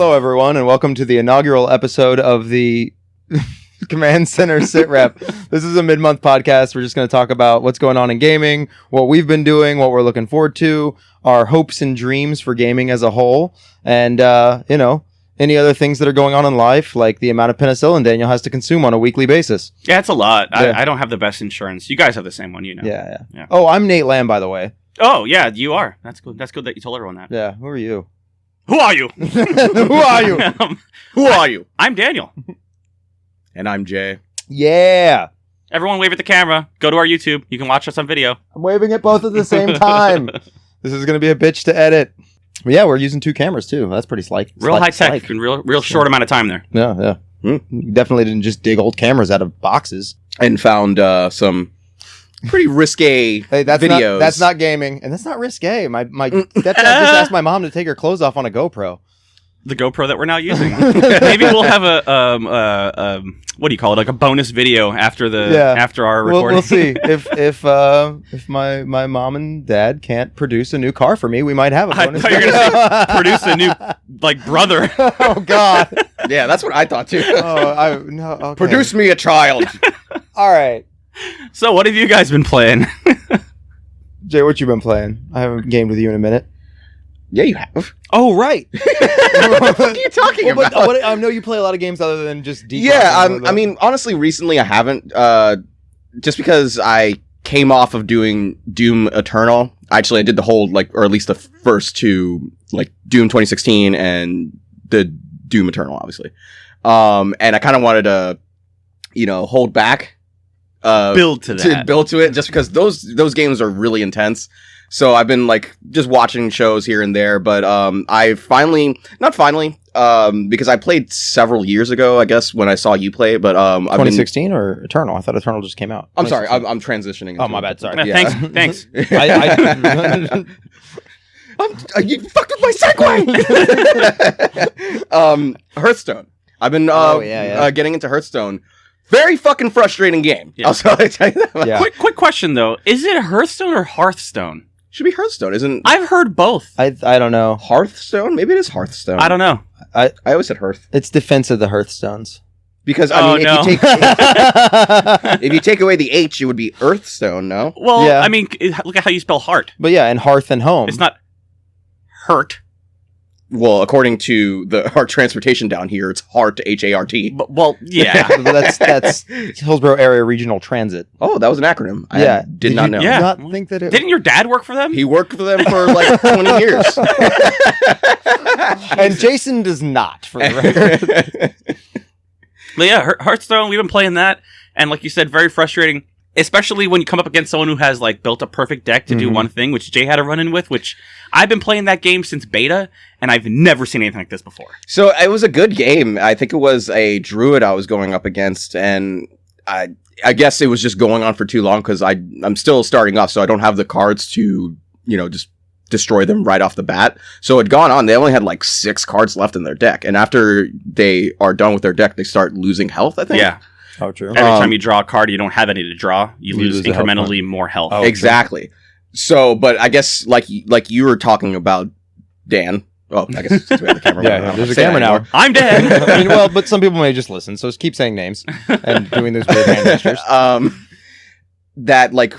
Hello, everyone, and welcome to the inaugural episode of the Command Center SitRep. This is a mid-month podcast. We're just going to talk about what's going on in gaming, what we've been doing, what we're looking forward to, our hopes and dreams for gaming as a whole, and, any other things that are going on in life, like the amount of penicillin Daniel has to consume on a weekly basis. Yeah, it's a lot. Yeah. I don't have the best insurance. You guys have the same one, you know. Yeah. Oh, I'm Nate Lamb, by the way. Oh, yeah, you are. That's good. That's good that you told everyone that. Yeah, who are you? Who are you? Who are you? Who are you? I'm Daniel. And I'm Jay. Yeah. Everyone wave at the camera. Go to our YouTube. You can watch us on video. I'm waving at both at the same time. This is going to be a bitch to edit. But yeah, we're using two cameras, too. That's pretty slick. Real high tech in real short amount of time there. Yeah. You definitely didn't just dig old cameras out of boxes. And found some pretty risque videos. That's not gaming, and that's not risque. My stepdad just asked my mom to take her clothes off on a GoPro. The GoPro that we're now using. Maybe we'll have a what do you call it? Like a bonus video after our recording. We'll see if my mom and dad can't produce a new car for me, we might have a bonus. I thought you were going to say produce a new brother. Oh God. Yeah, that's what I thought too. Okay. Produce me a child. All right. So, what have you guys been playing? Jay, what you been playing? I haven't gamed with you in a minute. Yeah, you have. Oh, right. What are you talking about? I know you play a lot of games other than just deep. Yeah, I mean, honestly, recently I haven't. Just because I came off of doing Doom Eternal. Actually, I did the whole, or at least the first two, Doom 2016 and the Doom Eternal, obviously. And I kind of wanted to, hold back. Build to it, just because those games are really intense. So I've been just watching shows here and there, but I because I played several years ago, I guess, when I saw you play. But 2016 or Eternal? I thought Eternal just came out. I'm sorry, I'm transitioning. Oh, my bad. Sorry. Yeah. Thanks. You fucked with my segue. Hearthstone. I've been getting into Hearthstone. Very fucking frustrating game. Yeah. I'll tell you that. Yeah. Quick question though: is it Hearthstone or Hearthstone? Should be Hearthstone, isn't? I've heard both. I don't know. Hearthstone? Maybe it is Hearthstone. I don't know. I always said Hearth. It's Defense of the Hearthstones. Because if you take away the H, it would be Earthstone. No. Well, yeah. I mean, look at how you spell heart. But yeah, and hearth and home. It's not hurt. Well, according to our transportation down here, it's HART, H-A-R-T. Well, yeah. that's Hillsborough Area Regional Transit. Oh, that was an acronym. I did not know. Yeah. Not think that it... Didn't your dad work for them? He worked for them for 20 years. And Jason does not, for the record. But yeah, Hearthstone, we've been playing that. And like you said, very frustrating. Especially when you come up against someone who has built a perfect deck to do one thing, which Jay had a run-in with, which I've been playing that game since beta, and I've never seen anything like this before. So it was a good game. I think it was a druid I was going up against, and I guess it was just going on for too long because I'm still starting off, so I don't have the cards to, just destroy them right off the bat. So it had gone on. They only had 6 cards left in their deck, and after they are done with their deck, they start losing health, I think. Yeah. Oh, true. Every time you draw a card, you don't have any to draw. You lose incrementally more health. Oh, exactly. True. So, but I guess like you were talking about, Dan. Oh, I guess since we have the camera. There's a camera now. I'm dead. But some people may just listen, so just keep saying names and doing those weird hand gestures. That like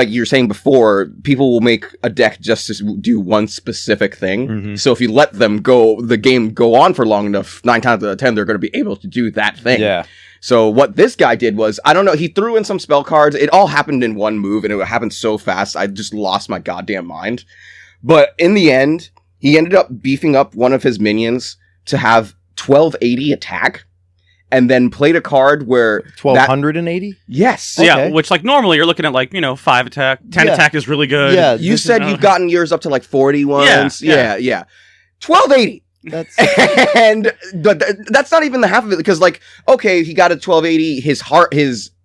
you were saying before, people will make a deck just to do one specific thing. Mm-hmm. So if you let them the game go on for long enough, 9 times out of 10, they're going to be able to do that thing. Yeah. So what this guy did was, I don't know, he threw in some spell cards. It all happened in one move, and it happened so fast, I just lost my goddamn mind. But in the end, he ended up beefing up one of his minions to have 1280 attack, and then played a card where 1280? Yes. Okay. Yeah, which normally you're looking at 5 attack, 10 attack is really good. Yeah, you said you've gotten yours up to 40 once. Yeah. 1280. But that's not even the half of it, because okay, he got a 1280, his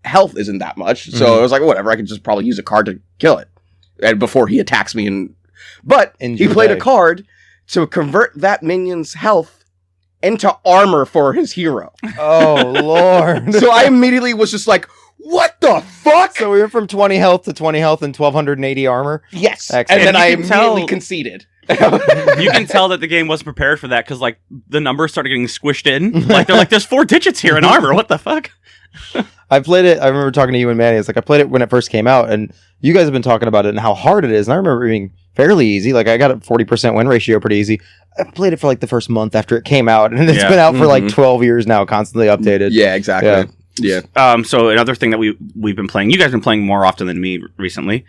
health isn't that much, so I was like, whatever, I can just probably use a card to kill it, and before he attacks me. But he played a card to convert that minion's health into armor for his hero. Oh Lord. So I immediately was just like, what the fuck? So we went from 20 health to 20 health and 1280 armor? Yes. Excellent. And then I immediately conceded. You can tell that the game wasn't prepared for that because like the numbers started getting squished in. Like they're like, there's 4 digits here in armor. What the fuck? I played it. I remember talking to you and Manny. It's like I played it when it first came out, and you guys have been talking about it and how hard it is. And I remember it being fairly easy. Like I got a 40% win ratio, pretty easy. I played it for like the first month after it came out, and it's been out for like 12 years now, constantly updated. Yeah, exactly. Yeah. So another thing that we've been playing, you guys have been playing more often than me recently.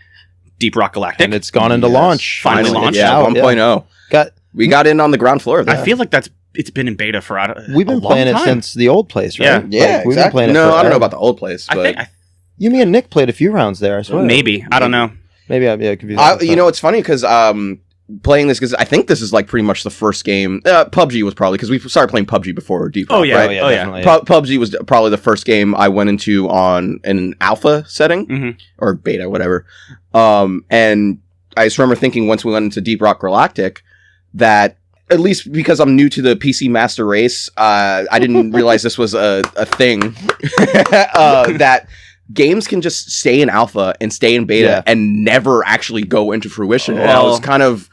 Deep Rock Galactic, and it's gone into launch. Finally launched. Yeah, 1.0. We got in on the ground floor of that. I feel like it's been in beta for we've been playing it since the old place, right? Yeah, we've been playing it. No, I don't know about the old place, but you, me, and Nick played a few rounds there. I swear. Maybe I don't know. Maybe I'm confused. You know, it's funny because playing this because I think this is like pretty much the first game. PUBG was probably because we started playing PUBG before Deep Rock. Oh yeah, right? definitely. PUBG was probably the first game I went into on an alpha setting or beta, whatever. And I just remember thinking once we went into Deep Rock Galactic that at least because I'm new to the PC Master Race, I didn't realize this was a thing that games can just stay in alpha and stay in beta and never actually go into fruition. And I was kind of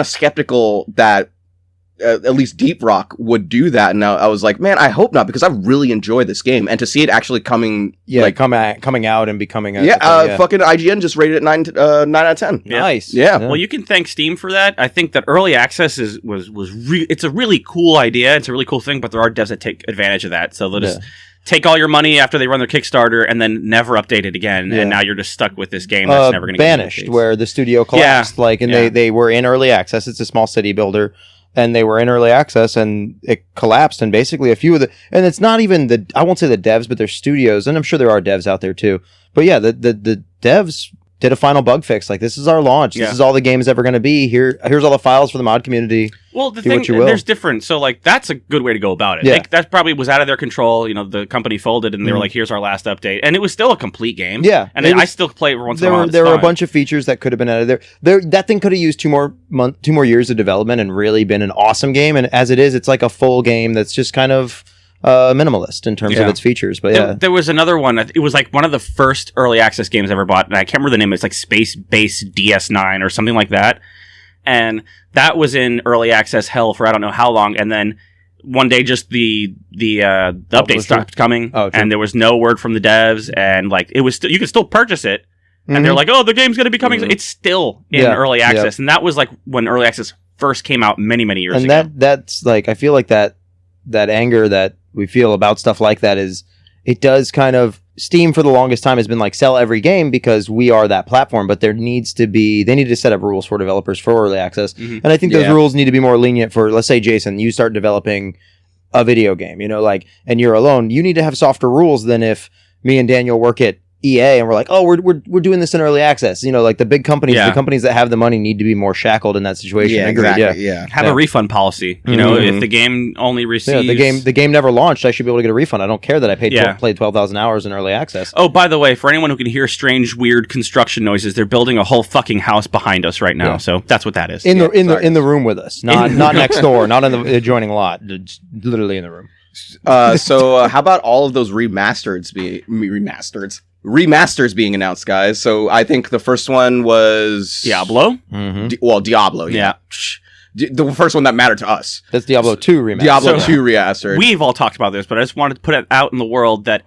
skeptical that at least Deep Rock would do that. And I was like, man, I hope not, because I really enjoy this game. And to see it actually coming, coming out and becoming a fucking IGN just rated it 9 out of 10. Yeah. Nice. Yeah. Well, you can thank Steam for that. I think that early access it's a really cool idea. It's a really cool thing, but there are devs that take advantage of that. So they'll just take all your money after they run their Kickstarter and then never update it again. And now you're just stuck with this game that's never going to get Banished, where the studio collapsed. They were in early access. It's a small city builder. And they were in early access, and it collapsed. And basically, a few of and it's not even I won't say the devs, but there's studios, and I'm sure there are devs out there too. But yeah, the devs did a final bug fix. Like, this is our launch. This is all the game's ever going to be. Here's all the files for the mod community. Well, the thing, there's different. So, like, that's a good way to go about it. Yeah. That probably was out of their control. You know, the company folded, and they were like, here's our last update. And it was still a complete game. Yeah. And I still play it once in a while. There were a bunch of features that could have been added there. That thing could have used 2 more years of development and really been an awesome game. And as it is, it's like a full game that's just kind of minimalist in terms of its features. But there was another one. It was like one of the first early access games I ever bought, and I can't remember the name. It's like Space Base DS9 or something like that. And that was in early access hell for I don't know how long. And then one day, just the update stopped coming, and there was no word from the devs. And like it was, you could still purchase it. And they're like, "Oh, the game's going to be coming." It's still in early access, and that was like when early access first came out many years ago. And that's like, I feel like that anger that we feel about stuff like that is, it does kind of, Steam for the longest time has been like, sell every game because we are that platform, but they need to set up rules for developers for early access. And I think those rules need to be more lenient for, let's say, Jason, you start developing a video game, and you're alone. You need to have softer rules than if me and Daniel work at EA and we're like, oh, we're doing this in early access. Like the big companies, the companies that have the money need to be more shackled in that situation. Yeah, exactly. Yeah. Have a refund policy. If the game only receives the game never launched, I should be able to get a refund. I don't care that I played 12,000 hours in early access. Oh, by the way, for anyone who can hear strange, weird construction noises, they're building a whole fucking house behind us right now. So that's what that is. In the room with us, not next door, not in the adjoining lot. It's literally in the room. So how about all of those remasters being announced, guys? So I think the first one was Diablo. Diablo. Yeah. The first one that mattered to us. That's Diablo 2 remastered. Diablo 2 remastered. We've all talked about this, but I just wanted to put it out in the world that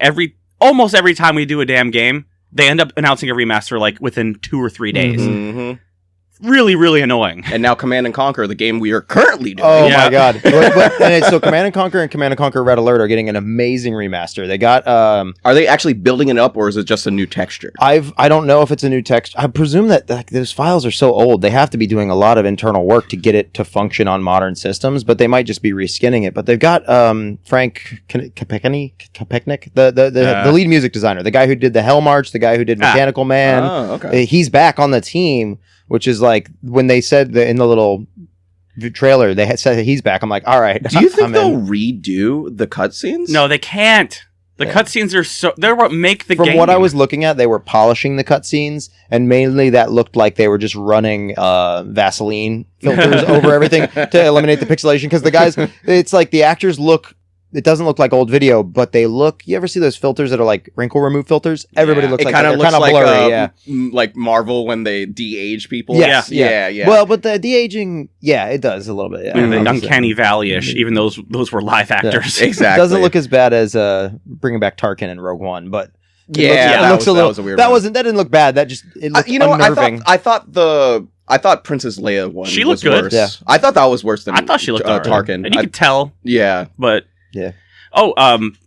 almost every time we do a damn game, they end up announcing a remaster like within 2 or 3 days. Really, really annoying. And now Command & Conquer, the game we are currently doing. Oh my god. So Command & Conquer and Command & Conquer Red Alert are getting an amazing remaster. They got Are they actually building it up, or is it just a new texture? I don't know if it's a new texture. I presume that those files are so old, they have to be doing a lot of internal work to get it to function on modern systems, but they might just be reskinning it. But they've got Frank Kopechnik, the lead music designer, the guy who did the Hell March, the guy who did Mechanical Man. Oh, okay. He's back on the team. Which is like when they said in the little trailer they had said that he's back. I'm like, all right. Do you think they'll redo the cutscenes? No, they can't. The cutscenes are they're what make the game. From what I was looking at, they were polishing the cutscenes, and mainly that looked like they were just running Vaseline filters over everything to eliminate the pixelation. Because the guys, it's like the actors look it doesn't look like old video, but they look. You ever see those filters that are like wrinkle remove filters? Everybody looks it like kind of they're looks kind of like blurry. like Marvel when they de-age people. Yes, yeah. Well, but the de-aging, it does a little bit. Yeah, The uncanny valley-ish, even those were live actors. Exactly. It doesn't look as bad as bringing back Tarkin in Rogue One, but that looks a little. was a weird. That one. that didn't look bad. That just it looked unnerving. I thought Princess Leia one. She looked was good. Worse. Yeah. I thought that was worse than. I thought she looked alright. Tarkin, and you could tell. Yeah, but yeah. Oh,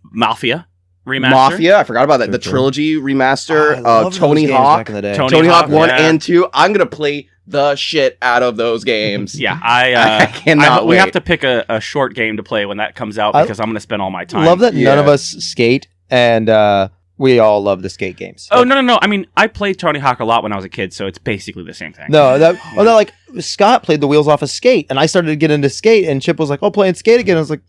Mafia remaster. Mafia. I forgot about that. The trilogy remaster. Tony Hawk. Back in the day. Tony Hawk 1 and 2. I'm gonna play the shit out of those games. Yeah, I cannot wait. We have to pick a short game to play when that comes out because I'm going to spend all my time. Love that none of us skate, and we all love the skate games. Oh, no. I mean, I played Tony Hawk a lot when I was a kid, so it's basically the same thing. No, like Scott played the wheels off of Skate, and I started to get into Skate, and Chip was like, "Oh, playing Skate again." I was like,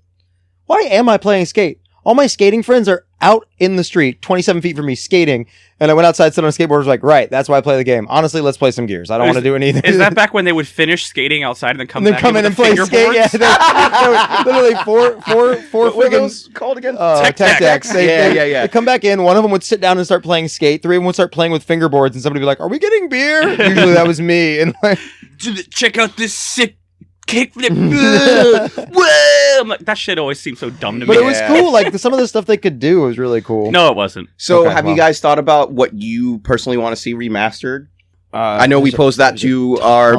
"Why am I playing Skate? All my skating friends are out in the street, 27 feet from me, skating." And I went outside, sit on a skateboard, was like, "Right, that's why I play the game. Honestly, let's play some Gears. I don't want to do anything." Is that back when they would finish skating outside and then come in and play Skate? Yeah, they literally four What were friggin' those called again? Tech decks. Yeah. They come back in. One of them would sit down and start playing Skate. Three of them would start playing with fingerboards, and somebody would be like, "Are we getting beer?" Usually that was me. And like, check out this sick kickflip. Whoa! I'm like, that shit always seemed so dumb to me. but it was cool. Like some of the stuff they could do was really cool. No, it wasn't. So, Okay, have you guys thought about what you personally want to see remastered? I know we posed that to our I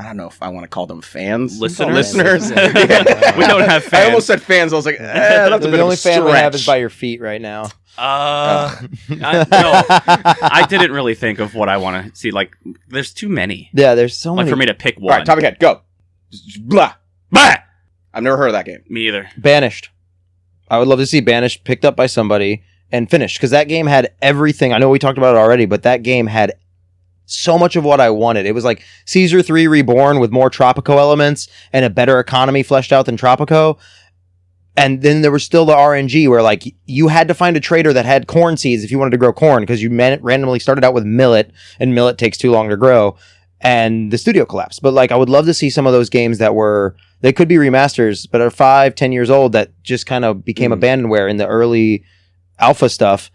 don't know if I want to call them fans, listeners. Yeah. We don't have fans. I almost said fans. I was like, that's a bit the of only a fan we have is stretch. by your feet right now. I didn't really think of what I want to see. Like, there's too many. Yeah, there's so Like many. for me to pick All one. right, topic head, go. Blah. Bah! I've never heard of that game. Me either. Banished. I would love to see Banished picked up by somebody and finished, because that game had everything. I know we talked about it already, but that game had so much of what I wanted. It was like Caesar 3 Reborn with more Tropico elements and a better economy fleshed out than Tropico. And then there was still the RNG where like you had to find a trader that had corn seeds if you wanted to grow corn, because you randomly started out with millet, and millet takes too long to grow, and the studio collapsed. But like I would love to see some of those games that they could be remasters, but are 5-10 years old that just kind of became abandonware in the early alpha stuff,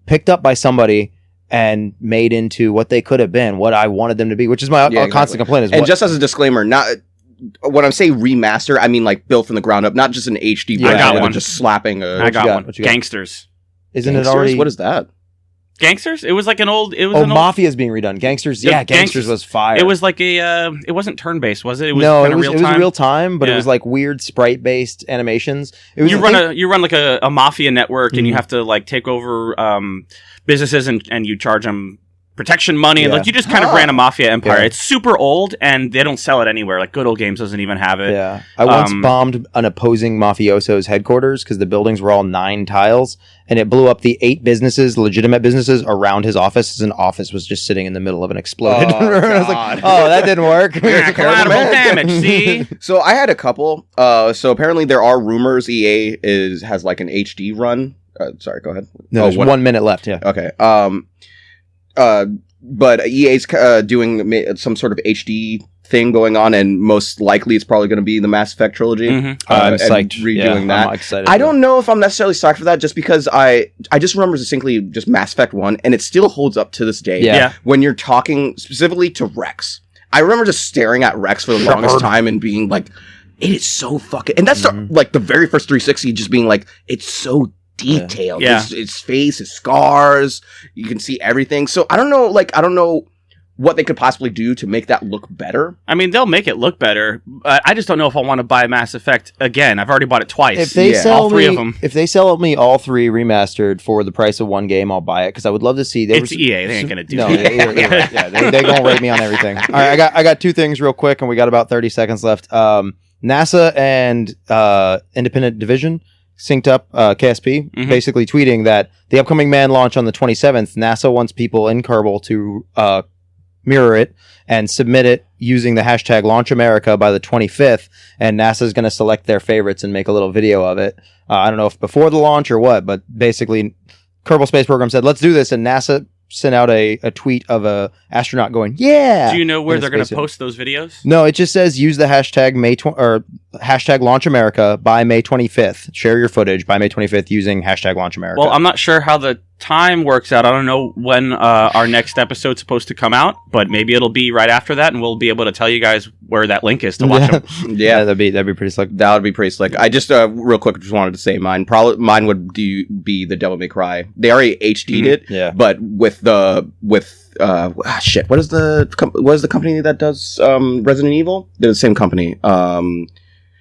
picked up by somebody and made into what they could have been, what I wanted them to be, which is my constant complaint. Just as a disclaimer, not when I say remaster, I mean like built from the ground up, not just an HD I got version one. of just slapping a... I got one. What you got? Gangsters. Isn't Gangsters? it already? What is that? Gangsters? It was like an old... Mafia's being redone. Gangsters, Yeah, Gangsters was fire. It was like it wasn't turn-based, was it? It was no, kind it of was real time, but it was like weird sprite-based animations. It was you run like a mafia network, and you have to like take over businesses, and you charge them protection money, and like you just kind of ran a mafia empire. It's super old, and they don't sell it anywhere. Like Good Old Games doesn't even have it. Yeah, I once bombed an opposing mafioso's headquarters because the buildings were all 9 tiles, and it blew up the 8 legitimate businesses around his office. His office was just sitting in the middle of an exploded. I was like, oh, that didn't work. Collateral damage. See, so I had a couple. So apparently there are rumors EA has like an HD run. Sorry, go ahead. No, there's 1 minute left. Yeah. Okay. But EA's doing some sort of HD thing going on, and most likely it's probably going to be the Mass Effect trilogy. I'm and psyched. redoing that. I'm excited. I don't know if I'm necessarily psyched for that, just because I just remember distinctly just Mass Effect 1, and it still holds up to this day. Yeah. When you're talking specifically to Rex, I remember just staring at Rex for the longest time and being like, it is so fucking... And that's like the very first 360 just being like, it's so detailed. Yeah. His face, his scars, you can see everything. So I don't know what they could possibly do to make that look better. I mean, they'll make it look better. I just don't know if I want to buy Mass Effect again. I've already bought it twice. If they sell all 3 of them, if they sell me all 3 remastered for the price of one game, I'll buy it, because I would love to see. It's EA. They ain't gonna do no, that. you're right. Yeah, they're gonna rate me on everything. All right, I got 2 things real quick, and we got about 30 seconds left. NASA and Independent Division synced up KSP, basically tweeting that the upcoming manned launch on the 27th, NASA wants people in Kerbal to mirror it and submit it using the hashtag #LaunchAmerica by the 25th, and NASA's going to select their favorites and make a little video of it. I don't know if before the launch or what, but basically Kerbal Space Program said, let's do this, and NASA sent out a tweet of a astronaut going, "Yeah." Do you know where in a they're going to spacesuit. post those videos? No, it just says use the hashtag hashtag Launch America by May 25th. Share your footage by May 25th using hashtag Launch America. Well, I'm not sure how the time works out. I don't know when our next episode's supposed to come out, but maybe it'll be right after that, and we'll be able to tell you guys where that link is to watch them. Yeah, that'd be pretty slick. that would be pretty slick. I just real quick just wanted to say mine would be the Devil May Cry. They already HD'd it, Yeah. but with shit. What is the company that does Resident Evil? They're the same company.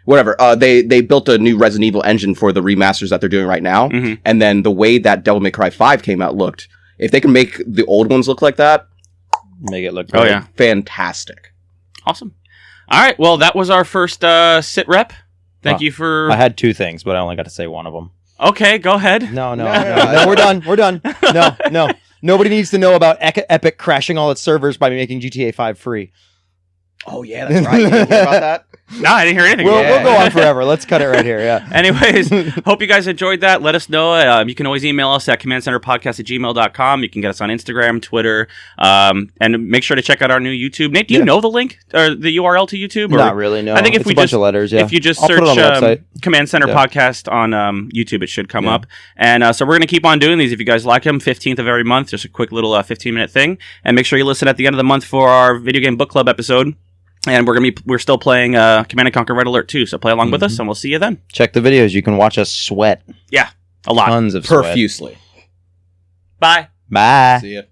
Whatever. They built a new Resident Evil engine for the remasters that they're doing right now, and then the way that Devil May Cry 5 came out looked. If they can make the old ones look like that, Make it look Oh, great. yeah. fantastic. Awesome. All right. Well, that was our first SitRep. Thank you for... I had two things, but I only got to say one of them. Okay, go ahead. No, No. we're done. We're done. No. Nobody needs to know about Epic crashing all its servers by making GTA 5 free. Oh yeah, that's right. You didn't hear about that? No, I didn't hear anything. We'll go on forever. Let's cut it right here. Yeah. Anyways, hope you guys enjoyed that. Let us know. You can always email us at commandcenterpodcast@gmail.com. You can get us on Instagram, Twitter, and make sure to check out our new YouTube. Nate, do you know the link or the URL to YouTube? Or? Not really, no. I think if it's we a bunch just of letters, yeah. if you just I'll put search it on the website. Command Center Podcast on YouTube, it should come up. And so we're going to keep on doing these if you guys like them. 15th of every month, just a quick little 15-minute thing. And make sure you listen at the end of the month for our video game book club episode. And we're still playing Command & Conquer Red Alert 2, so play along with us, and we'll see you then. Check the videos. You can watch us sweat. Yeah, a lot. Tons of sweat. Profusely. Bye. Bye. See ya.